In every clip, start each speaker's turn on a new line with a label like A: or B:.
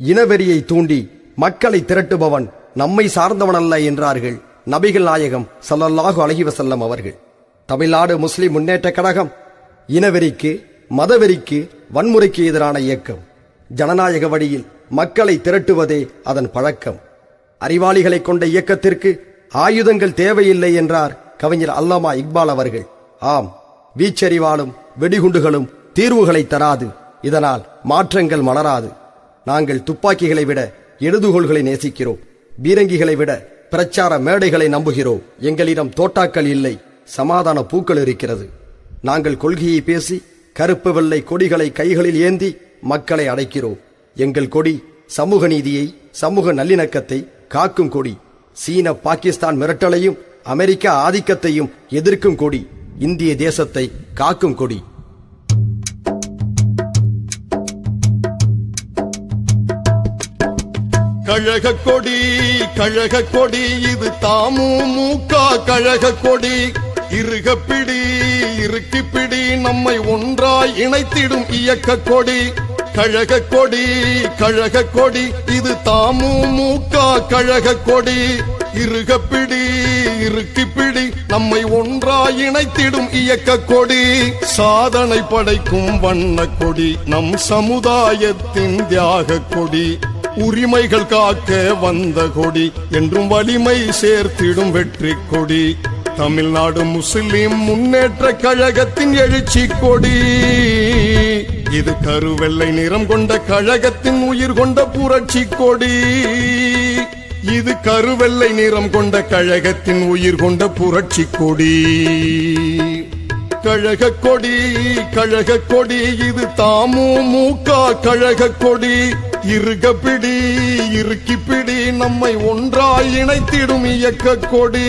A: இனவெறியை தூண்டி மக்களை திரட்டுபவன் நம்மை சார்ந்தவனல்ல என்றார்கள் நபிகள் நாயகம் ஸல்லல்லாஹு அலைஹி வஸல்லம் அவர்கள். தமிழ்நாடு முஸ்லிம் முன்னேற்ற கழகம் இனவெறிக்கு, மதவெறிக்கு, வன்முறைக்கு எதிரான இயக்கம். ஜனநாயக வழியில் மக்களை திரட்டுவதே அதன் பழக்கம். அறிவாளிகளை கொண்ட இயக்கத்திற்கு ஆயுதங்கள் தேவையில்லை என்றார் கவிஞர் அல்லாமா இக்பால் அவர்கள். ஆம், வீச்சறிவாலும் வெடிகுண்டுகளும் தீர்வுகளை தராது. இதனால் மாற்றங்கள் மலராது. நாங்கள் துப்பாக்கிகளை விட எழுதுகோள்களை நேசிக்கிறோம். பீரங்கிகளை விட பிரச்சார மேடைகளை நம்புகிறோம். எங்களிடம் தோட்டாக்கள் இல்லை, சமாதான பூக்கள் இருக்கிறது. நாங்கள் கொள்கையை பேசி கருப்பு வெள்ளை கொடிகளை கைகளில் ஏந்தி மக்களை அடைக்கிறோம். எங்கள் கொடி சமூக நீதியை, சமூக நல்லிணக்கத்தை காக்கும் கொடி. சீன பாகிஸ்தான் மிரட்டலையும் அமெரிக்க ஆதிக்கத்தையும் எதிர்க்கும் கொடி. இந்திய தேசத்தை காக்கும் கொடி.
B: கழக கொடி, கழக கொடி, இது தமுமுக கழக கொடி. இருகப்பிடி, இருக்கிப்பிடி, நம்மை ஒன்றாய் இணைத்திடும் இயக்க கொடி. கழக கொடி, கழக கொடி, இது தமுமுக கழக கொடி. இருகப்பிடி, இருக்கிப்பிடி, நம்மை ஒன்றாய் இணைத்திடும் இயக்க கொடி. சாதனை படைக்கும் வண்ண கொடி, நம் சமுதாயத்தின் தியாக கொடி. உரிமைகள் காக்க வந்த கொடி, என்றும் வலிமை சேர்த்திடும் வெற்றி கொடி. தமிழ்நாடு முஸ்லிம் முன்னேற்ற கழகத்தின் எழுச்சி கொடி. இது கருவெள்ளை நிறம் கொண்ட கழகத்தின் உயிர் கொண்ட புரட்சி கொடி. இது கருவெள்ளை நிறம் கொண்ட கழகத்தின் உயிர் கொண்ட புரட்சி கொடி. கழக கொடி, கழக கொடி, இது தமுமுக கழக கொடி. இருகப்பிடி, இருக்கிப்பிடி, நம்மை ஒன்றாய் இணைத்திடும் இயக்க கொடி.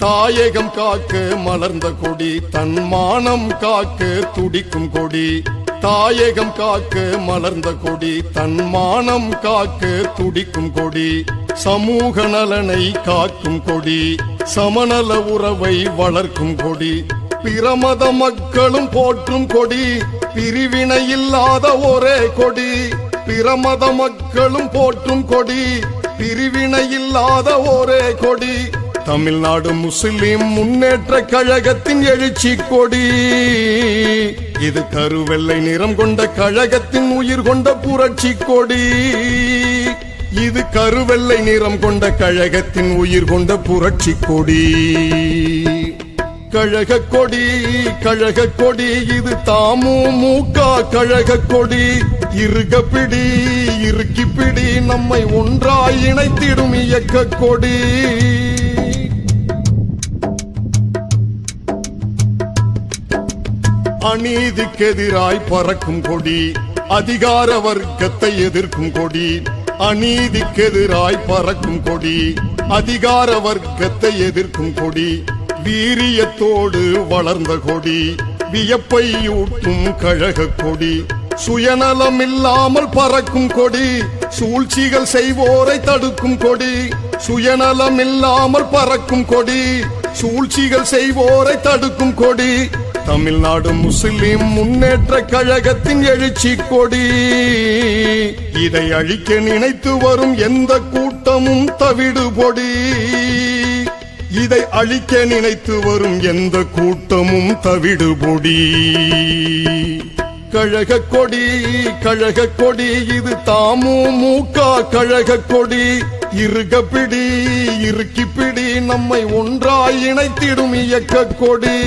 B: தாயகம் காக்க மலர்ந்த கொடி, தன் மானம் காக்க துடிக்கும் கொடி. தாயகம் காக்க மலர்ந்த கொடி, தன் மானம் காக்க துடிக்கும் கொடி. சமூக நலனை காக்கும் கொடி, சமநல உறவை வளர்க்கும் கொடி. பிரமத மக்களும் போற்றும் கொடி, பிரிவினை இல்லாத ஒரே கொடி. பிரமத மக்களும் போற்றும் கொடி, பிரிவினை இல்லாத ஒரே கொடி. தமிழ்நாடு முஸ்லிம் முன்னேற்ற கழகத்தின் எழுச்சி கொடி. இது கருவெள்ளை நிறம் கொண்ட கழகத்தின் உயிர் கொண்ட புரட்சி கொடி. இது கருவெள்ளை நிறம் கொண்ட கழகத்தின் உயிர் கொண்ட புரட்சி கொடி. கழக கொடி, கழக கொடி, இது தமுமுக கழக கொடி. இருகப்பிடி, இருக்கிப்பிடி, நம்மை ஒன்றாய் இணைத்திடும் இயக்க கொடி. அநீதிக்கெதிராய் பறக்கும் கொடி, அதிகார வர்க்கத்தை எதிர்க்கும் கொடி. அநீதிக்கெதிராய் பறக்கும் கொடி, அதிகார வர்க்கத்தை எதிர்க்கும் கொடி. வீரியத்தோடு வளர்ந்த கொடி, வியப்பை ஊட்டும் கழக கொடி. சுயநலம் இல்லாமல் பறக்கும் கொடி, சூழ்ச்சிகள் செய்வோரை தடுக்கும் கொடி. சுயநலம் இல்லாமல் பறக்கும் கொடி, சூழ்ச்சிகள் செய்வோரை தடுக்கும் கொடி. தமிழ்நாடு முஸ்லிம் முன்னேற்ற கழகத்தின் எழுச்சி கொடி. இதை அழிக்க நினைத்து வரும் எந்த கூட்டமும் தவிடு பொடி. இதை அழிக்க நினைத்து வரும் எந்த கூட்டமும் தவிடு பொடி. கழக கொடி, கழக கொடி, இது தமுமுக கழக கொடி. இருகப்பிடி, இருக்கிப்பிடி, நம்மை ஒன்றாய் இணைத்திடும் இயக்க கொடி.